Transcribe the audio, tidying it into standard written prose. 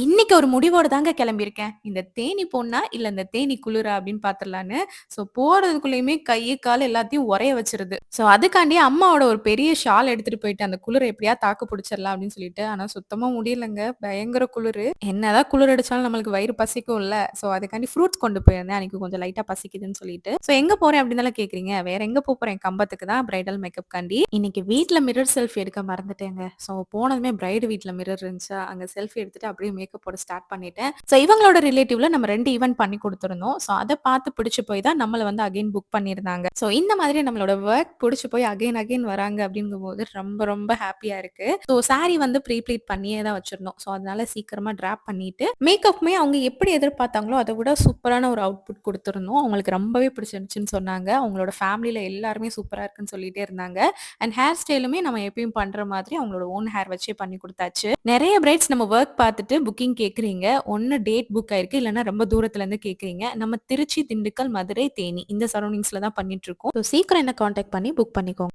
இன்னைக்கு ஒரு முடிவோட தாங்க கிளம்பியிருக்கேன். இந்த தேனி பொண்ணா? இல்ல இந்த தேனி குளிரா? அப்படின்னு பார்த்துடலான்னு. போறதுக்குள்ளயுமே கை, கால் எல்லாத்தையும் உறைய வச்சுருது. அதுக்காண்டி அம்மாவோட ஒரு பெரிய ஷால் எடுத்துட்டு போயிட்டேன். அந்த குளிர எப்படியாவது தாக்கு பிடிச்சிடலாம் அப்படின்னு சொல்லிட்டு. ஆனா சுத்தமா முடியலங்க. பயங்கர குளிரு. என்னதான் குளிர் அடிச்சாலும் நம்மளுக்கு வயிறு பசிக்கும்ல. அதுக்காண்டி ஃப்ரூட்ஸ் கொண்டு போயிருந்தேன். அன்னைக்கு கொஞ்சம் லைட்டா பசிக்குதுன்னு சொல்லிட்டு. எங்க போறேன் அப்படின்னு தானே கேட்கிறீங்க. வேற எங்க போறேன் கம்பத்துக்கு தான் பிரைடல் மேக்கப் காண்டி. இன்னைக்கு வீட்ல மிரர் செல்ஃபி எடுக்க மறந்துட்டேங்க. போனதுமே பிரைடு வீட்ல மிரர் இருந்துச்சா, அங்க செல்ஃபி எடுத்துட்டு அப்படியே மேக்கப் போட ஸ்டார்ட் பண்ணிட்டேன். இவங்களோட ரிலேட்டிவ்ல நம்ம 2 ஈவென்ட் பண்ணி குடுத்துருந்தோம். அத பார்த்து பிடிச்சு போய் தான் நம்மள வந்து அகைன் புக் பண்ணியிருந்தாங்க. இந்த மாதிரி நம்மளோட வொர்க் புடிச்சு போய் அகைன் அகைன் வராங்க அப்படிங்கும்போது ரொம்ப ரொம்ப ஹேப்பியா இருக்கு. சாரி வந்து ப்ரீ ப்ளீட் பண்ணியே தான் வச்சிருந்தோம். அதனால சீக்கிரமா டிராப் பண்ணிட்டு, மேக்கப்புமே அவங்க எப்படி எதிர்பார்த்தாங்களோ அத விட சூப்பரான ஒரு அவுட்புட் குடுத்திருந்தோம். அவங்களுக்கு ரொம்பவே பிடிச்சிருந்துச்சுன்னு சொன்னாங்க. அவங்களோட ஃபேமிலில எல்லாருமே சூப்பரா இருக்குன்னு சொல்லிட்டே இருந்தாங்க. அண்ட் ஹேர் ஸ்டைலுமே நம்ம எப்பயும் பண்ற மாதிரி அவங்களோட ஓன் ஹேர் வச்சே பண்ணி குடுத்தாச்சு. நெறைய பிரைட்ஸ் நம்ம வொர்க் பார்த்துட்டு புக்கிங் கேட்குறீங்க. ஒண்ணு டேட் புக் ஆயிருக்கு. இல்லன்னா ரொம்ப தூரத்துல இருந்து கேட்குறீங்க. நம்ம திருச்சி, திண்டுக்கல், மதுரை, தேனி இந்த சரவுண்டிங்ஸ்ல தான் பண்ணிட்டு இருக்கோம். சீக்கிரம் என்ன கான்டாக்ட் பண்ணி புக் பண்ணிக்கோங்க.